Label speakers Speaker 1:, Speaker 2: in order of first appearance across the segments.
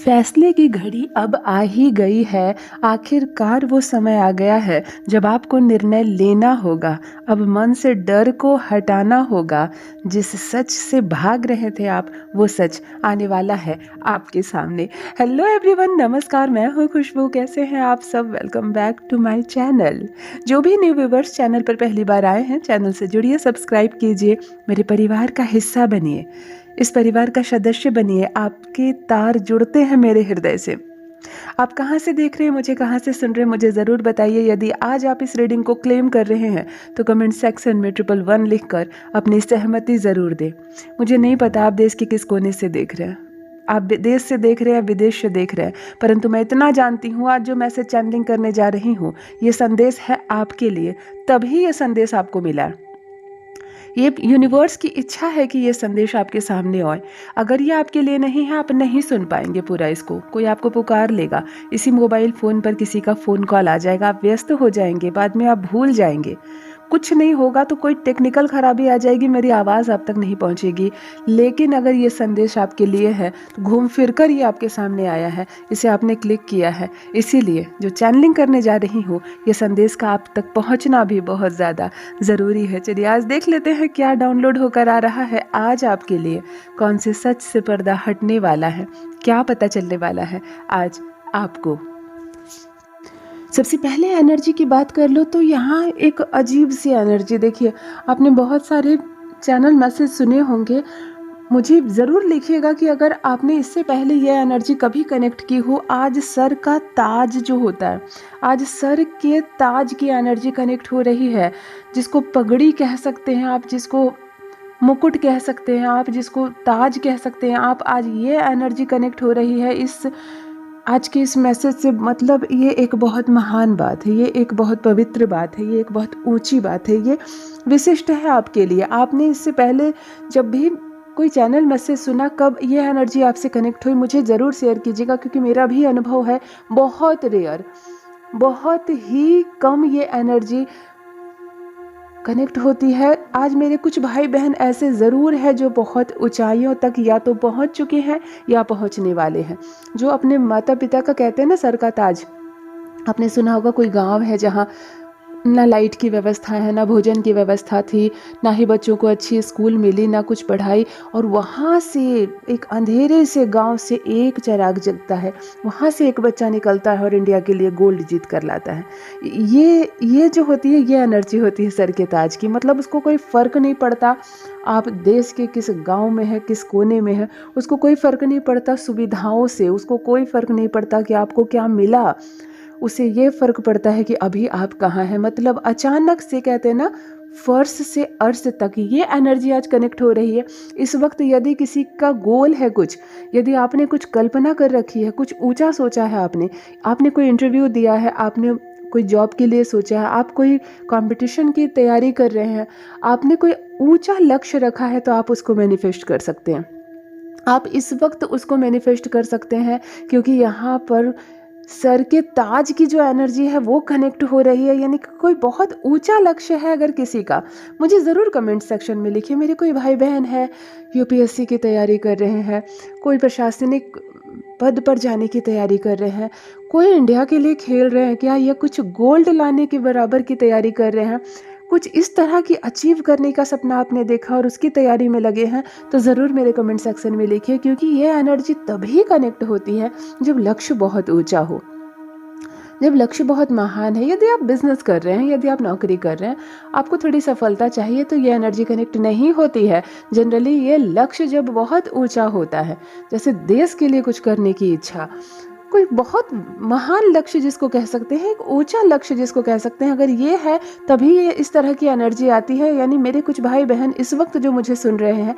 Speaker 1: फैसले की घड़ी अब आ ही गई है। आखिरकार वो समय आ गया है जब आपको निर्णय लेना होगा। अब मन से डर को हटाना होगा। जिस सच से भाग रहे थे आप, वो सच आने वाला है आपके सामने। हेलो एवरीवन, नमस्कार। मैं हूँ खुशबू। कैसे हैं आप सब? Welcome back to my channel. जो भी न्यू व्यूवर्स चैनल पर पहली बार आए हैं, चैनल से जुड़िए, सब्सक्राइब कीजिए, मेरे परिवार का हिस्सा बनिए, इस परिवार का सदस्य बनिए। आपके तार जुड़ते हैं मेरे हृदय से। आप कहाँ से देख रहे हैं मुझे, कहाँ से सुन रहे हैं मुझे ज़रूर बताइए। यदि आज आप इस रीडिंग को क्लेम कर रहे हैं तो कमेंट सेक्शन में 111 लिखकर अपनी सहमति ज़रूर दें। मुझे नहीं पता आप देश के किस कोने से देख रहे हैं, आप देश से देख रहे हैं, विदेश से देख रहे हैं, परंतु मैं इतना जानती हूँ, आज जो मैसेज चैनलिंग करने जा रही हूँ, ये संदेश है आपके लिए। तभी ये संदेश आपको मिला। ये यूनिवर्स की इच्छा है कि ये संदेश आपके सामने आए। अगर ये आपके लिए नहीं है, आप नहीं सुन पाएंगे पूरा इसको। कोई आपको पुकार लेगा, इसी मोबाइल फ़ोन पर किसी का फ़ोन कॉल आ जाएगा, आप व्यस्त हो जाएंगे, बाद में आप भूल जाएंगे। कुछ नहीं होगा तो कोई टेक्निकल खराबी आ जाएगी, मेरी आवाज़ आप तक नहीं पहुंचेगी। लेकिन अगर ये संदेश आपके लिए है तो घूम फिर कर ये आपके सामने आया है, इसे आपने क्लिक किया है। इसीलिए जो चैनलिंग करने जा रही हूँ, ये संदेश का आप तक पहुँचना भी बहुत ज़्यादा ज़रूरी है। चलिए आज देख लेते हैं क्या डाउनलोड होकर आ रहा है आज आपके लिए। कौन से सच से पर्दा हटने वाला है, क्या पता चलने वाला है आज आपको। सबसे पहले एनर्जी की बात कर लो तो यहाँ एक अजीब सी एनर्जी। देखिए, आपने बहुत सारे चैनल मैसेज सुने होंगे। मुझे ज़रूर लिखिएगा कि अगर आपने इससे पहले ये एनर्जी कभी कनेक्ट की हो। आज सर का ताज जो होता है, आज सर के ताज की एनर्जी कनेक्ट हो रही है, जिसको पगड़ी कह सकते हैं आप, जिसको मुकुट कह सकते हैं आप, जिसको ताज कह सकते हैं आप। आज ये एनर्जी कनेक्ट हो रही है इस आज के इस मैसेज से। मतलब ये एक बहुत महान बात है, ये एक बहुत पवित्र बात है, ये एक बहुत ऊंची बात है, ये विशिष्ट है आपके लिए। आपने इससे पहले जब भी कोई चैनल मैसेज सुना, कब ये एनर्जी आपसे कनेक्ट हुई, मुझे ज़रूर शेयर कीजिएगा, क्योंकि मेरा भी अनुभव है बहुत रेयर, बहुत ही कम ये एनर्जी कनेक्ट होती है। आज मेरे कुछ भाई बहन ऐसे ज़रूर हैं जो बहुत ऊंचाइयों तक या तो पहुंच चुके हैं या पहुंचने वाले हैं, जो अपने माता पिता का कहते हैं ना सर का ताज। आपने सुना होगा कोई गांव है जहां ना लाइट की व्यवस्था है, ना भोजन की व्यवस्था थी, ना ही बच्चों को अच्छी स्कूल मिली, ना कुछ पढ़ाई, और वहाँ से एक अंधेरे से गांव से एक चिराग जलता है, वहाँ से एक बच्चा निकलता है और इंडिया के लिए गोल्ड जीत कर लाता है। ये जो होती है, ये एनर्जी होती है सर के ताज की। मतलब उसको कोई फ़र्क नहीं पड़ता आप देश के किस गांव में है, किस कोने में है, उसको कोई फ़र्क नहीं पड़ता सुविधाओं से, उसको कोई फ़र्क नहीं पड़ता कि आपको क्या मिला। उसे ये फ़र्क पड़ता है कि अभी आप कहाँ हैं। मतलब अचानक से, कहते हैं ना, फर्श से अर्श तक ये एनर्जी आज कनेक्ट हो रही है इस वक्त। यदि किसी का गोल है कुछ, यदि आपने कुछ कल्पना कर रखी है, कुछ ऊंचा सोचा है आपने कोई इंटरव्यू दिया है, आपने कोई जॉब के लिए सोचा है, आप कोई कंपटीशन की तैयारी कर रहे हैं, आपने कोई ऊंचा लक्ष्य रखा है, तो आप उसको मैनिफेस्ट कर सकते हैं। आप इस वक्त उसको मैनिफेस्ट कर सकते हैं, क्योंकि यहाँ पर सर के ताज की जो एनर्जी है वो कनेक्ट हो रही है। यानी कि कोई बहुत ऊंचा लक्ष्य है अगर किसी का, मुझे ज़रूर कमेंट सेक्शन में लिखिए। मेरे कोई भाई बहन है यूपीएससी की तैयारी कर रहे हैं, कोई प्रशासनिक पद पर जाने की तैयारी कर रहे हैं, कोई इंडिया के लिए खेल रहे हैं क्या, या कुछ गोल्ड लाने के बराबर की तैयारी कर रहे हैं, कुछ इस तरह की अचीव करने का सपना आपने देखा और उसकी तैयारी में लगे हैं, तो ज़रूर मेरे कमेंट सेक्शन में लिखिए। क्योंकि ये एनर्जी तभी कनेक्ट होती है जब लक्ष्य बहुत ऊंचा हो, जब लक्ष्य बहुत महान है। यदि आप बिजनेस कर रहे हैं, यदि आप नौकरी कर रहे हैं, आपको थोड़ी सफलता चाहिए, तो ये एनर्जी कनेक्ट नहीं होती है। जनरली ये लक्ष्य जब बहुत ऊंचा होता है, जैसे देश के लिए कुछ करने की इच्छा, कोई बहुत महान लक्ष्य जिसको कह सकते हैं, एक ऊंचा लक्ष्य जिसको कह सकते हैं, अगर ये है तभी ये इस तरह की एनर्जी आती है। यानी मेरे कुछ भाई बहन इस वक्त जो मुझे सुन रहे हैं,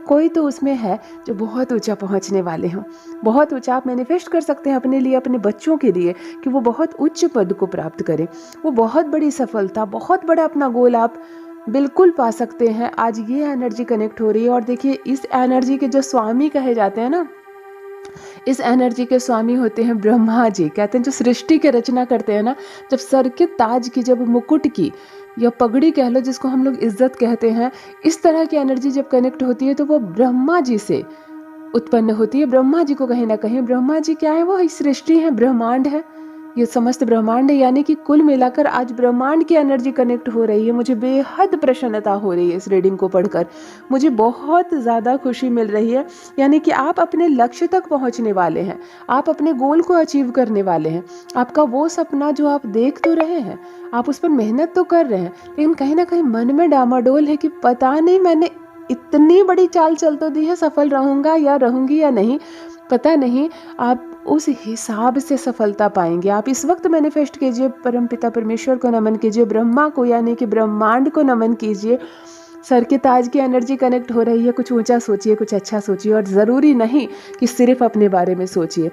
Speaker 1: कोई तो उसमें है जो बहुत ऊंचा पहुंचने वाले हों। बहुत ऊंचा आप मैनिफेस्ट कर सकते हैं अपने लिए, अपने बच्चों के लिए, कि वो बहुत उच्च पद को प्राप्त करें, वो बहुत बड़ी सफलता, बहुत बड़ा अपना गोल आप बिल्कुल पा सकते हैं। आज ये एनर्जी कनेक्ट हो रही है। और देखिए, इस एनर्जी के जो स्वामी कहे जाते हैं ना, इस एनर्जी के स्वामी होते हैं ब्रह्मा जी। कहते हैं जो सृष्टि की रचना करते हैं ना, जब सर के ताज की, जब मुकुट की या पगड़ी कह लो, जिसको हम लोग इज्जत कहते हैं, इस तरह की एनर्जी जब कनेक्ट होती है, तो वो ब्रह्मा जी से उत्पन्न होती है ब्रह्मा जी को कहीं ना कहीं। ब्रह्मा जी क्या है, वो एक सृष्टि है, ब्रह्मांड है, ये समस्त ब्रह्मांड है, यानी कि कुल मिलाकर आज ब्रह्मांड की एनर्जी कनेक्ट हो रही है। मुझे बेहद प्रसन्नता हो रही है इस रीडिंग को पढ़कर, मुझे बहुत ज़्यादा खुशी मिल रही है। यानी कि आप अपने लक्ष्य तक पहुंचने वाले हैं, आप अपने गोल को अचीव करने वाले हैं। आपका वो सपना जो आप देख तो रहे हैं, आप उस पर मेहनत तो कर रहे हैं, लेकिन कहीं ना कहीं मन में डामाडोल है कि पता नहीं मैंने इतनी बड़ी चाल चल तो दी है, सफल रहूँगा या रहूँगी या नहीं, पता नहीं। आप उस हिसाब से सफलता पाएंगे। आप इस वक्त मैनिफेस्ट कीजिए, परमपिता परमेश्वर को नमन कीजिए, ब्रह्मा को यानी कि ब्रह्मांड को नमन कीजिए। सर के ताज की एनर्जी कनेक्ट हो रही है, कुछ ऊंचा सोचिए, कुछ अच्छा सोचिए, और ज़रूरी नहीं कि सिर्फ अपने बारे में सोचिए।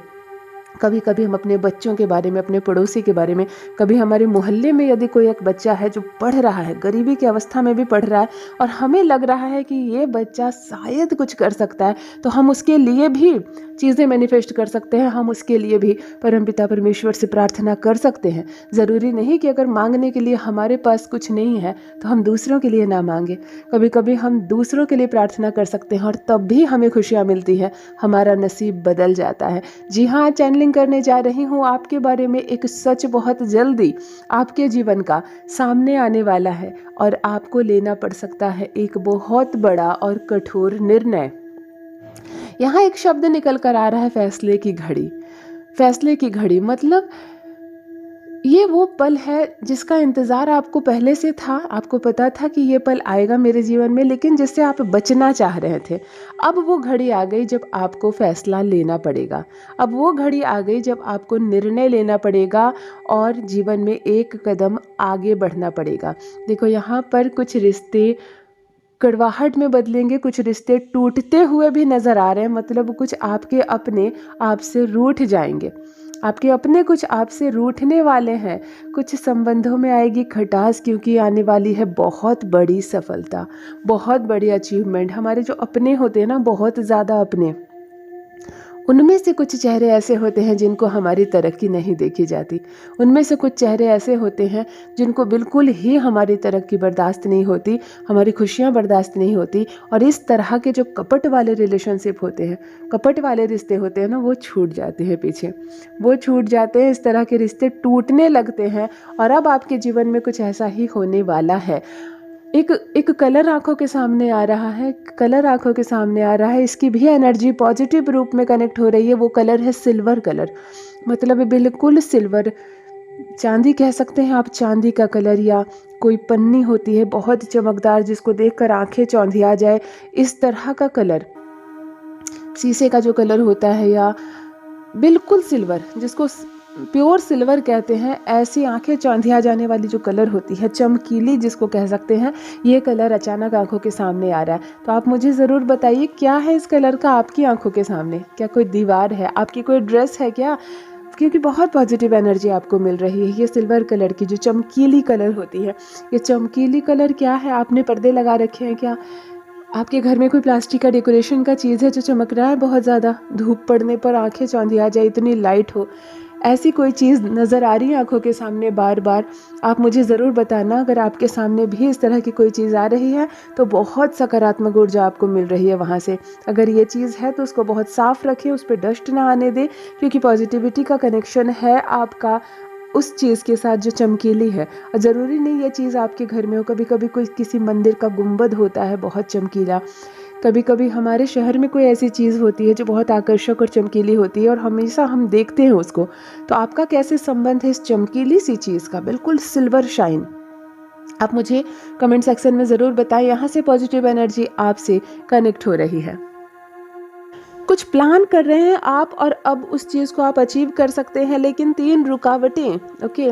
Speaker 1: कभी कभी हम अपने बच्चों के बारे में, अपने पड़ोसी के बारे में, कभी हमारे मोहल्ले में यदि कोई एक बच्चा है जो पढ़ रहा है, गरीबी की अवस्था में भी पढ़ रहा है, और हमें लग रहा है कि ये बच्चा शायद कुछ कर सकता है, तो हम उसके लिए भी चीज़ें मैनिफेस्ट कर सकते हैं, हम उसके लिए भी परमपिता परमेश्वर से प्रार्थना कर सकते हैं। ज़रूरी नहीं कि अगर मांगने के लिए हमारे पास कुछ नहीं है तो हम दूसरों के लिए ना मांगे। कभी कभी हम दूसरों के लिए प्रार्थना कर सकते हैं और तब भी हमें खुशियाँ मिलती हैं, हमारा नसीब बदल जाता है। जी हाँ, चैनलिंग करने जा रही हूँ आपके बारे में एक सच बहुत जल्दी आपके जीवन का सामने आने वाला है, और आपको लेना पड़ सकता है एक बहुत बड़ा और कठोर निर्णय। यहाँ एक शब्द निकल कर आ रहा है, फैसले की घड़ी। फैसले की घड़ी मतलब ये वो पल है जिसका इंतज़ार आपको पहले से था, आपको पता था कि ये पल आएगा मेरे जीवन में, लेकिन जिससे आप बचना चाह रहे थे। अब वो घड़ी आ गई जब आपको फैसला लेना पड़ेगा। अब वो घड़ी आ गई जब आपको निर्णय लेना पड़ेगा और जीवन में एक कदम आगे बढ़ना पड़ेगा। देखो, यहाँ पर कुछ रिश्ते कड़वाहट में बदलेंगे, कुछ रिश्ते टूटते हुए भी नज़र आ रहे हैं। मतलब कुछ आपके अपने आपसे रूठ जाएंगे, आपके अपने कुछ आपसे रूठने वाले हैं। कुछ संबंधों में आएगी खटास, क्योंकि आने वाली है बहुत बड़ी सफलता, बहुत बड़ी अचीवमेंट। हमारे जो अपने होते हैं ना, बहुत ज़्यादा अपने, उनमें से कुछ चेहरे ऐसे होते हैं जिनको हमारी तरक्की नहीं देखी जाती। उनमें से कुछ चेहरे ऐसे होते हैं जिनको बिल्कुल ही हमारी तरक्की बर्दाश्त नहीं होती, हमारी खुशियाँ बर्दाश्त नहीं होती। और इस तरह के जो कपट वाले रिलेशनशिप होते हैं, कपट वाले रिश्ते होते हैं ना, वो छूट जाते हैं पीछे, वो छूट जाते हैं। इस तरह के रिश्ते टूटने लगते हैं, और अब आपके जीवन में कुछ ऐसा ही होने वाला है। एक कलर आंखों के सामने आ रहा है, कलर आंखों के सामने आ रहा है। इसकी भी एनर्जी पॉजिटिव रूप में कनेक्ट हो रही है। वो कलर है सिल्वर कलर, मतलब बिल्कुल सिल्वर, चांदी कह सकते हैं आप, चांदी का कलर, या कोई पन्नी होती है बहुत चमकदार जिसको देखकर आंखें चौंधिया जाए, इस तरह का कलर, शीशे का जो कलर होता है, या बिल्कुल सिल्वर जिसको प्योर सिल्वर कहते हैं, ऐसी आंखें चौंधिया जाने वाली जो कलर होती है, चमकीली जिसको कह सकते हैं, ये कलर अचानक आंखों के सामने आ रहा है। तो आप मुझे ज़रूर बताइए, क्या है इस कलर का आपकी आंखों के सामने? क्या कोई दीवार है, आपकी कोई ड्रेस है क्या? क्योंकि बहुत पॉजिटिव एनर्जी आपको मिल रही है। ये सिल्वर कलर की जो चमकीली कलर होती है, ये चमकीली कलर क्या है? आपने पर्दे लगा रखे हैं क्या? आपके घर में कोई प्लास्टिक का डेकोरेशन का चीज़ है जो चमक रहा है बहुत ज़्यादा, धूप पड़ने पर आंखें चौंधिया जाए, इतनी लाइट हो, ऐसी कोई चीज़ नज़र आ रही है आंखों के सामने बार बार? आप मुझे ज़रूर बताना। अगर आपके सामने भी इस तरह की कोई चीज़ आ रही है तो बहुत सकारात्मक ऊर्जा आपको मिल रही है वहाँ से। अगर ये चीज़ है तो उसको बहुत साफ़ रखें, उस पर डस्ट ना आने दें, क्योंकि पॉजिटिविटी का कनेक्शन है आपका उस चीज़ के साथ जो चमकीली है। और ज़रूरी नहीं ये चीज़ आपके घर में हो, कभी कभी कोई किसी मंदिर का गुंबद होता है बहुत चमकीला, कभी कभी हमारे शहर में कोई ऐसी चीज़ होती है जो बहुत आकर्षक और चमकीली होती है और हमेशा हम देखते हैं उसको। तो आपका कैसे संबंध है इस चमकीली सी चीज़ का, बिल्कुल सिल्वर शाइन? आप मुझे कमेंट सेक्शन में ज़रूर बताएं। यहाँ से पॉजिटिव एनर्जी आपसे कनेक्ट हो रही है, कुछ प्लान कर रहे हैं आप, और अब उस चीज़ को आप अचीव कर सकते हैं, लेकिन 3 रुकावटें, ओके,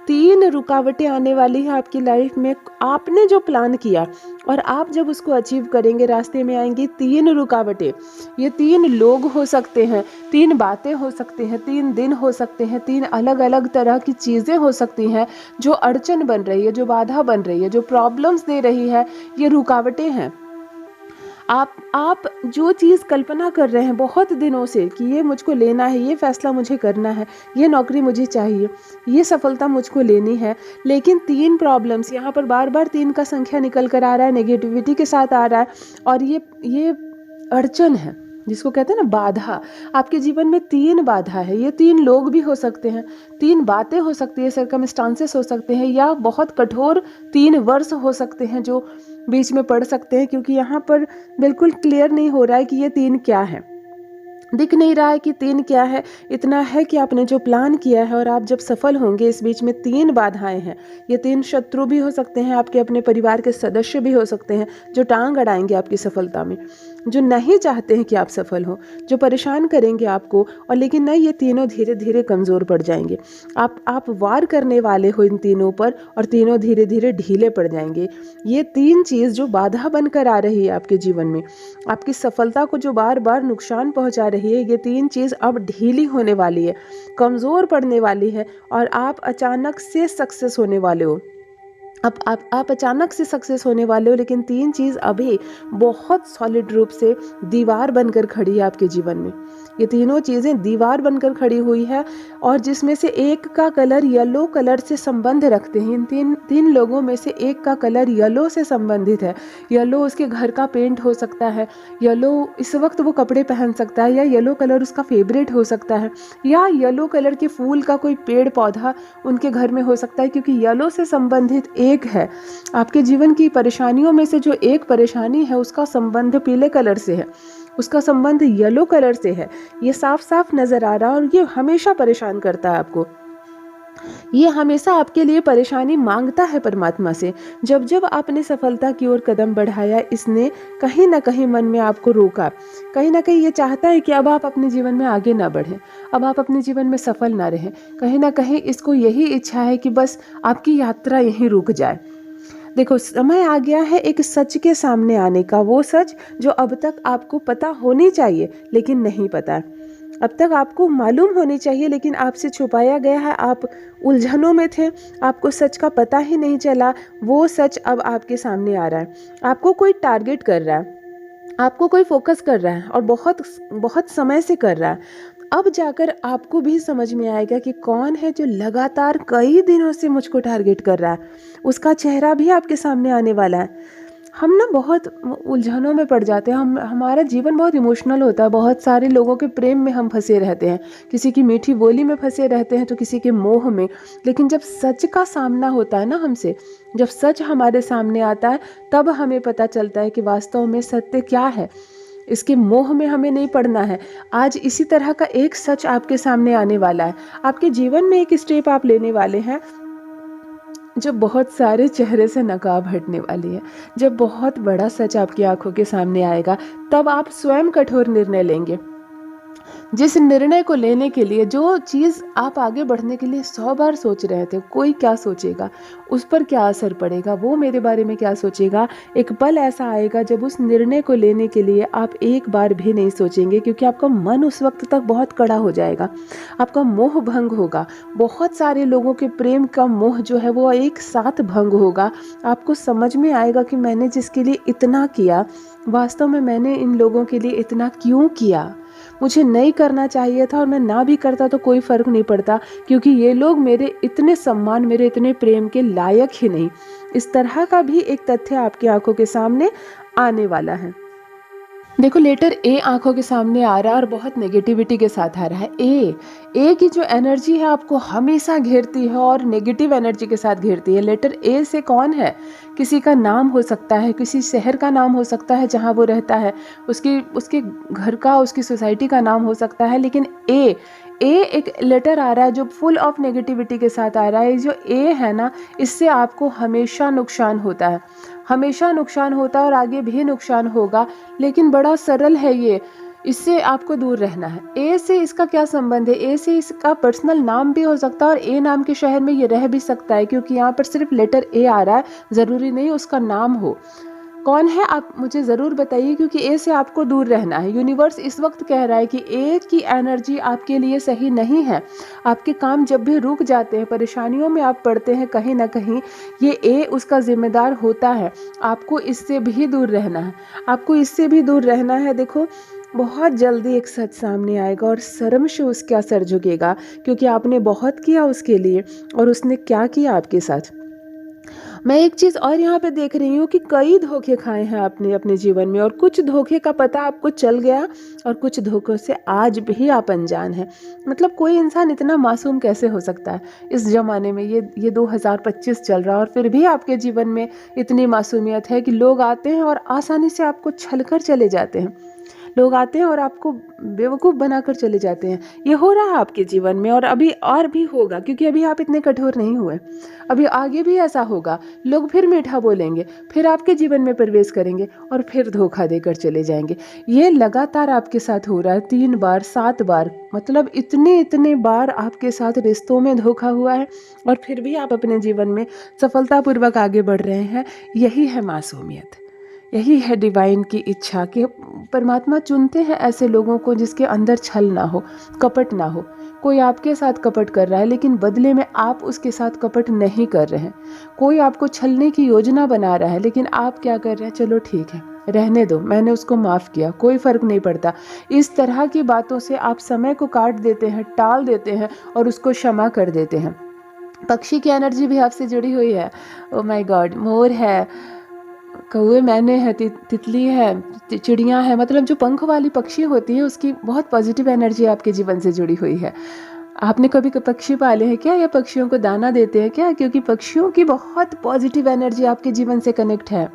Speaker 1: 3 रुकावटें आने वाली है आपकी लाइफ में। आपने जो प्लान किया और आप जब उसको अचीव करेंगे, रास्ते में आएंगी 3 रुकावटें। ये 3 लोग हो सकते हैं, 3 बातें हो सकती हैं, 3 दिन हो सकते हैं, 3 अलग अलग तरह की चीज़ें हो सकती हैं जो अड़चन बन रही है, जो बाधा बन रही है, जो प्रॉब्लम्स दे रही है, ये रुकावटें हैं। आप जो चीज़ कल्पना कर रहे हैं बहुत दिनों से कि ये मुझको लेना है, ये फैसला मुझे करना है, ये नौकरी मुझे चाहिए, ये सफलता मुझको लेनी है, लेकिन 3 प्रॉब्लम्स यहाँ पर बार बार 3 का संख्या निकल कर आ रहा है, नेगेटिविटी के साथ आ रहा है, और ये अड़चन है, जिसको कहते हैं ना बाधा, आपके जीवन में 3 बाधा है। ये 3 लोग भी हो सकते हैं, 3 बातें हो सकती है, सर्कमस्टांसेस हो सकते हैं, या बहुत कठोर 3 वर्ष हो सकते हैं जो बीच में पड़ सकते हैं, क्योंकि यहाँ पर बिल्कुल क्लियर नहीं हो रहा है कि ये 3 क्या है। दिख नहीं रहा है कि 3 क्या है। इतना है कि आपने जो प्लान किया है और आप जब सफल होंगे, इस बीच में 3 बाधाएं हैं। ये 3 शत्रु भी हो सकते हैं, आपके अपने परिवार के सदस्य भी हो सकते हैं, जो टांग अड़ाएंगे आपकी सफलता में, जो नहीं चाहते हैं कि आप सफल हो, जो परेशान करेंगे आपको। और लेकिन नहीं, ये तीनों धीरे धीरे कमज़ोर पड़ जाएंगे। आप वार करने वाले हो इन तीनों पर, और तीनों धीरे धीरे ढीले पड़ जाएंगे। ये 3 चीज़ जो बाधा बनकर आ रही है आपके जीवन में, आपकी सफलता को जो बार बार नुकसान पहुंचा रही है, ये 3 चीज़ अब ढीली होने वाली है, कमज़ोर पड़ने वाली है, और आप अचानक से सक्सेस होने वाले हो। अब आप अचानक से सक्सेस होने वाले हो, लेकिन 3 चीज़ अभी बहुत सॉलिड रूप से दीवार बनकर खड़ी है आपके जीवन में। ये तीनों चीज़ें दीवार बनकर खड़ी हुई है, और जिसमें से एक का कलर येलो कलर से संबंध रखते हैं। इन तीन लोगों में से एक का कलर येलो से संबंधित है। येलो उसके घर का पेंट हो सकता है, येलो इस वक्त वो कपड़े पहन सकता है, या येलो कलर उसका फेवरेट हो सकता है, या येलो कलर के फूल का कोई पेड़ पौधा उनके घर में हो सकता है, क्योंकि येलो से संबंधित एक है। आपके जीवन की परेशानियों में से जो एक परेशानी है, उसका संबंध पीले कलर से है, उसका संबंध येलो कलर से है। ये साफ साफ नजर आ रहा है, और ये हमेशा परेशान करता है आपको। ये हमेशा आपके लिए परेशानी मांगता है परमात्मा से। जब जब आपने सफलता की ओर कदम बढ़ाया, इसने कहीं ना कहीं मन में आपको रोका। कहीं ना कहीं ये चाहता है कि अब आप अपने जीवन में आगे ना बढ़ें, अब आप अपने जीवन में सफल ना रहें। कहीं ना कहीं इसको यही इच्छा है कि बस आपकी यात्रा यहीं रुक जाए। देखो, समय आ गया है एक सच के सामने आने का, वो सच जो अब तक आपको पता होनी चाहिए लेकिन नहीं पता है। अब तक आपको मालूम होनी चाहिए, लेकिन आपसे छुपाया गया है, आप उलझनों में थे, आपको सच का पता ही नहीं चला। वो सच अब आपके सामने आ रहा है। आपको कोई टारगेट कर रहा है, आपको कोई फोकस कर रहा है, और बहुत बहुत समय से कर रहा है। अब जाकर आपको भी समझ में आएगा कि कौन है जो लगातार कई दिनों से मुझको टारगेट कर रहा है। उसका चेहरा भी आपके सामने आने वाला है। हम ना बहुत उलझनों में पड़ जाते हैं, हमारा जीवन बहुत इमोशनल होता है। बहुत सारे लोगों के प्रेम में हम फंसे रहते हैं, किसी की मीठी बोली में फंसे रहते हैं, तो किसी के मोह में। लेकिन जब सच का सामना होता है ना हमसे, जब सच हमारे सामने आता है, तब हमें पता चलता है कि वास्तव में सत्य क्या है। इसके मोह में हमें नहीं पड़ना है। आज इसी तरह का एक सच आपके सामने आने वाला है। आपके जीवन में एक स्टेप आप लेने वाले हैं, जब बहुत सारे चेहरे से नकाब हटने वाली है, जब बहुत बड़ा सच आपकी आंखों के सामने आएगा, तब आप स्वयं कठोर निर्णय लेंगे। जिस निर्णय को लेने के लिए, जो चीज़ आप आगे बढ़ने के लिए 100 बार सोच रहे थे, कोई क्या सोचेगा, उस पर क्या असर पड़ेगा, वो मेरे बारे में क्या सोचेगा, एक पल ऐसा आएगा जब उस निर्णय को लेने के लिए आप एक बार भी नहीं सोचेंगे, क्योंकि आपका मन उस वक्त तक बहुत कड़ा हो जाएगा। आपका मोह भंग होगा। बहुत सारे लोगों के प्रेम का मोह जो है वो एक साथ भंग होगा। आपको समझ में आएगा कि मैंने जिसके लिए इतना किया, वास्तव में मैंने इन लोगों के लिए इतना क्यों किया। मुझे नहीं करना चाहिए था, और मैं ना भी करता तो कोई फ़र्क नहीं पड़ता, क्योंकि ये लोग मेरे इतने सम्मान, मेरे इतने प्रेम के लायक ही नहीं। इस तरह का भी एक तथ्य आपकी आंखों के सामने आने वाला है। देखो, लेटर ए आंखों के सामने आ रहा है, और बहुत नेगेटिविटी के साथ आ रहा है। ए की जो एनर्जी है आपको हमेशा घेरती है, और नेगेटिव एनर्जी के साथ घेरती है। लेटर ए से कौन है? किसी का नाम हो सकता है, किसी शहर का नाम हो सकता है जहाँ वो रहता है, उसके घर का, उसकी सोसाइटी का नाम हो सकता है। लेकिन ए एक लेटर आ रहा है जो फुल ऑफ नेगेटिविटी के साथ आ रहा है। जो ए है ना, इससे आपको हमेशा नुकसान होता है, हमेशा नुकसान होता है, और आगे भी नुकसान होगा। लेकिन बड़ा सरल है ये, इससे आपको दूर रहना है। ए से इसका क्या संबंध है? ए से इसका पर्सनल नाम भी हो सकता है, और ए नाम के शहर में ये रह भी सकता है, क्योंकि यहाँ पर सिर्फ लेटर ए आ रहा है, ज़रूरी नहीं उसका नाम हो। कौन है आप मुझे ज़रूर बताइए, क्योंकि ए से आपको दूर रहना है। यूनिवर्स इस वक्त कह रहा है कि ए की एनर्जी आपके लिए सही नहीं है। आपके काम जब भी रुक जाते हैं, परेशानियों में आप पड़ते हैं, कहीं ना कहीं ये ए उसका जिम्मेदार होता है। आपको इससे भी दूर रहना है, आपको इससे भी दूर रहना है। देखो, बहुत जल्दी एक सच सामने आएगा, और शर्म से उसका सर झुकेगा, क्योंकि आपने बहुत किया उसके लिए, और उसने क्या किया आपके साथ। मैं एक चीज़ और यहाँ पे देख रही हूँ कि कई धोखे खाए हैं आपने अपने जीवन में, और कुछ धोखे का पता आपको चल गया और कुछ धोखों से आज भी आप अनजान हैं। मतलब कोई इंसान इतना मासूम कैसे हो सकता है इस ज़माने में? ये 2025 चल रहा है और फिर भी आपके जीवन में इतनी मासूमियत है कि लोग आते हैं और आसानी से आपको छल कर चले जाते हैं। लोग आते हैं और आपको बेवकूफ़ बनाकर चले जाते हैं। ये हो रहा है आपके जीवन में, और अभी और भी होगा, क्योंकि अभी आप इतने कठोर नहीं हुए। अभी आगे भी ऐसा होगा। लोग फिर मीठा बोलेंगे, फिर आपके जीवन में प्रवेश करेंगे और फिर धोखा देकर चले जाएंगे। ये लगातार आपके साथ हो रहा है, 3 बार 7 बार, मतलब इतने बार आपके साथ रिश्तों में धोखा हुआ है, और फिर भी आप अपने जीवन में सफलतापूर्वक आगे बढ़ रहे हैं। यही है मासूमियत, यही है डिवाइन की इच्छा कि परमात्मा चुनते हैं ऐसे लोगों को जिसके अंदर छल ना हो, कपट ना हो। कोई आपके साथ कपट कर रहा है, लेकिन बदले में आप उसके साथ कपट नहीं कर रहे हैं। कोई आपको छलने की योजना बना रहा है, लेकिन आप क्या कर रहे हैं? चलो ठीक है, रहने दो, मैंने उसको माफ़ किया, कोई फ़र्क नहीं पड़ता। इस तरह की बातों से आप समय को काट देते हैं, टाल देते हैं और उसको क्षमा कर देते हैं। पक्षी की एनर्जी भी आपसे जुड़ी हुई है। ओ माय गॉड, मोर है, कौवे मैने है, तितली है, चिड़ियाँ हैं, मतलब जो पंख वाली पक्षी होती है उसकी बहुत पॉजिटिव एनर्जी आपके जीवन से जुड़ी हुई है। आपने कभी पक्षी पाले हैं क्या, या पक्षियों को दाना देते हैं क्या? क्योंकि पक्षियों की बहुत पॉजिटिव एनर्जी आपके जीवन से कनेक्ट है।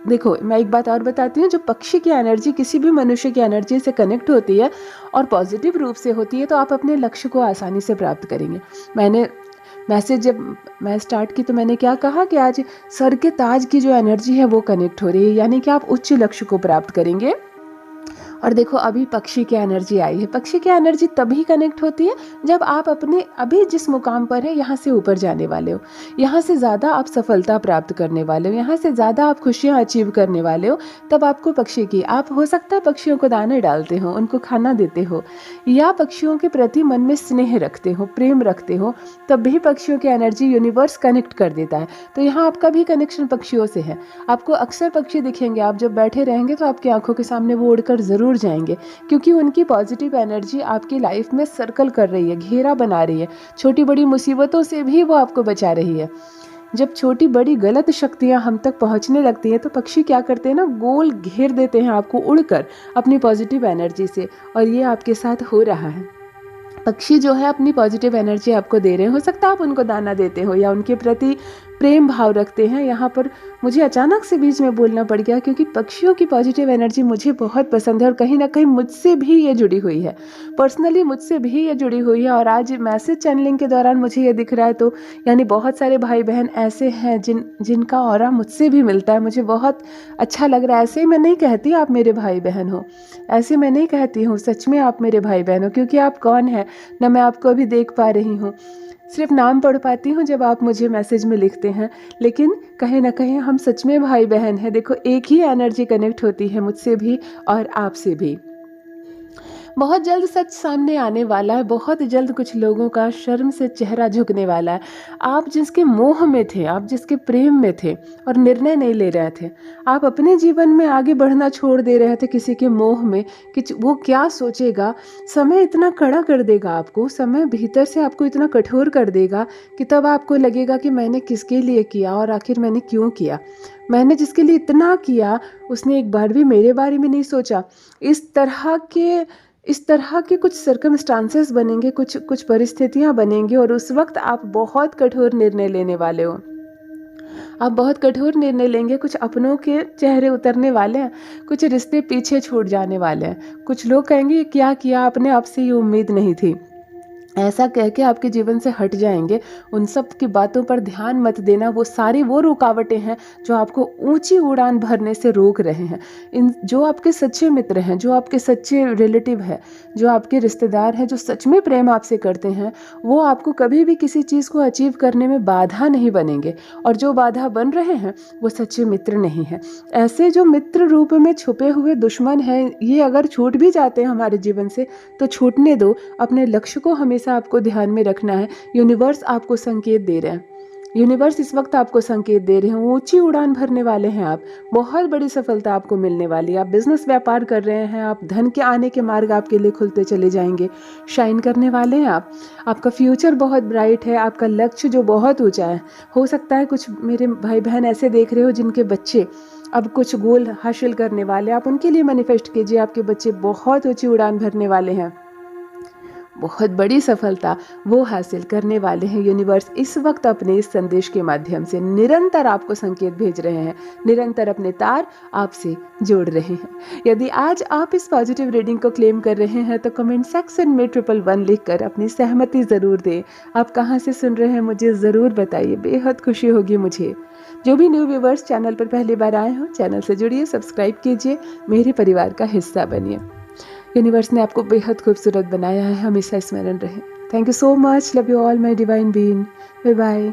Speaker 1: देखो, मैं एक बात और बताती हूँ, जो पक्षी की एनर्जी किसी भी मनुष्य की एनर्जी से कनेक्ट होती है और पॉजिटिव रूप से होती है, तो आप अपने लक्ष्य को आसानी से प्राप्त करेंगे। मैंने मैसेज जब मैं स्टार्ट की तो मैंने क्या कहा कि आज सर के ताज की जो एनर्जी है वो कनेक्ट हो रही है, यानी कि आप उच्च लक्ष्य को प्राप्त करेंगे। और देखो, अभी पक्षी की एनर्जी आई है। पक्षी की एनर्जी तभी कनेक्ट होती है जब आप अपने अभी जिस मुकाम पर है यहाँ से ऊपर जाने वाले हो, यहाँ से ज़्यादा आप सफलता प्राप्त करने वाले हो, यहाँ से ज़्यादा आप खुशियाँ अचीव करने वाले हो, तब आपको पक्षी की, आप हो सकता है पक्षियों को दाने डालते हो, उनको खाना देते हो, या पक्षियों के प्रति मन में स्नेह रखते हो, प्रेम रखते हो, तब भी पक्षियों की एनर्जी यूनिवर्स कनेक्ट कर देता है। तो यहाँ आपका भी कनेक्शन पक्षियों से है। आपको अक्सर पक्षी दिखेंगे, आप जब बैठे रहेंगे तो आपकी आंखों के सामने वो उड़कर ज़रूर जाएंगे, क्योंकि उनकी पॉजिटिव एनर्जी आपकी लाइफ में सर्कल कर रही है, घेरा बना रही है। छोटी बड़ी मुसीबतों से भी वो आपको बचा रही है। जब छोटी बड़ी गलत शक्तियां हम तक पहुंचने लगती हैं तो पक्षी क्या करते हैं ना, गोल घेर देते हैं आपको उड़कर अपनी पॉजिटिव एनर्जी से, और ये आपके साथ हो रहा है। पक्षी जो है अपनी पॉजिटिव एनर्जी आपको दे रहे हैं। हो सकता है आप उनको दाना देते हो या उनके प्रति प्रेम भाव रखते हैं। यहाँ पर मुझे अचानक से बीच में बोलना पड़ गया, क्योंकि पक्षियों की पॉजिटिव एनर्जी मुझे बहुत पसंद है और कहीं ना कहीं मुझसे भी ये जुड़ी हुई है, पर्सनली मुझसे भी ये जुड़ी हुई है। और आज मैसेज चैनलिंग के दौरान मुझे ये दिख रहा है, तो यानी बहुत सारे भाई बहन ऐसे हैं जिनका ऑरा मुझसे भी मिलता है। मुझे बहुत अच्छा लग रहा है। ऐसे ही मैं नहीं कहती आप मेरे भाई बहन हो, ऐसे मैं नहीं कहती हूँ, सच में आप मेरे भाई बहन हो, क्योंकि आप कौन है ना मैं आपको अभी देख पा रही हूँ, सिर्फ नाम पढ़ पाती हूँ जब आप मुझे मैसेज में लिखते हैं, लेकिन कहीं ना कहीं हम सच में भाई बहन हैं। देखो, एक ही एनर्जी कनेक्ट होती है मुझसे भी और आपसे भी। बहुत जल्द सच सामने आने वाला है, बहुत जल्द कुछ लोगों का शर्म से चेहरा झुकने वाला है। आप जिसके मोह में थे, आप जिसके प्रेम में थे और निर्णय नहीं ले रहे थे, आप अपने जीवन में आगे बढ़ना छोड़ दे रहे थे किसी के मोह में कि वो क्या सोचेगा। समय इतना कड़ा कर देगा आपको, समय भीतर से आपको इतना कठोर कर देगा कि तब आपको लगेगा कि मैंने किसके लिए किया और आखिर मैंने क्यों किया। मैंने जिसके लिए इतना किया उसने एक बार भी मेरे बारे में नहीं सोचा। इस तरह के कुछ सर्कमस्टांसेस बनेंगे, कुछ परिस्थितियां बनेंगी, और उस वक्त आप बहुत कठोर निर्णय लेने वाले हो। आप बहुत कठोर निर्णय लेंगे, कुछ अपनों के चेहरे उतरने वाले हैं, कुछ रिश्ते पीछे छूट जाने वाले हैं। कुछ लोग कहेंगे क्या किया आपने, आपसे ये उम्मीद नहीं थी, ऐसा कह के आपके जीवन से हट जाएंगे। उन सब की बातों पर ध्यान मत देना। वो सारी वो रुकावटें हैं जो आपको ऊंची उड़ान भरने से रोक रहे हैं। इन जो आपके सच्चे मित्र हैं, जो आपके सच्चे रिलेटिव हैं, जो आपके रिश्तेदार हैं, जो सच में प्रेम आपसे करते हैं, वो आपको कभी भी किसी चीज़ को अचीव करने में बाधा नहीं बनेंगे। और जो बाधा बन रहे हैं वो सच्चे मित्र नहीं हैं। ऐसे जो मित्र रूप में छुपे हुए दुश्मन हैं, ये अगर छूट भी जाते हैं हमारे जीवन से तो छूटने दो। अपने लक्ष्य को हमेशा आपको ध्यान में रखना है। यूनिवर्स आपको संकेत दे रहे हैं, यूनिवर्स इस वक्त आपको संकेत दे रहे हैं, ऊंची उड़ान भरने वाले हैं आप। बहुत बड़ी सफलता आपको मिलने वाली है। आप बिजनेस व्यापार कर रहे हैं, आप धन के आने के मार्ग आपके लिए खुलते चले जाएंगे। शाइन करने वाले हैं आप। आपका फ्यूचर बहुत ब्राइट है। आपका लक्ष्य जो बहुत ऊंचा है। हो सकता है कुछ मेरे भाई बहन ऐसे देख रहे हो जिनके बच्चे अब कुछ गोल हासिल करने वाले, आप उनके लिए मैनिफेस्ट कीजिए। आपके बच्चे बहुत ऊंची उड़ान भरने वाले हैं, बहुत बड़ी सफलता वो हासिल करने वाले हैं। यूनिवर्स इस वक्त अपने इस संदेश के माध्यम से निरंतर आपको संकेत भेज रहे हैं, निरंतर अपने तार आपसे जोड़ रहे हैं। यदि आज आप इस पॉजिटिव रीडिंग को क्लेम कर रहे हैं तो कमेंट सेक्शन में 111 लिखकर अपनी सहमति ज़रूर दें। आप कहाँ से सुन रहे हैं मुझे ज़रूर बताइए, बेहद खुशी होगी मुझे। जो भी न्यू व्यूवर्स चैनल पर पहली बार आए हो, चैनल से जुड़िए, सब्सक्राइब कीजिए, मेरे परिवार का हिस्सा बनिए। यूनिवर्स ने आपको बेहद खूबसूरत बनाया है, हमेशा स्मरण रहे। Thank you so much, love you all my divine being. Bye bye.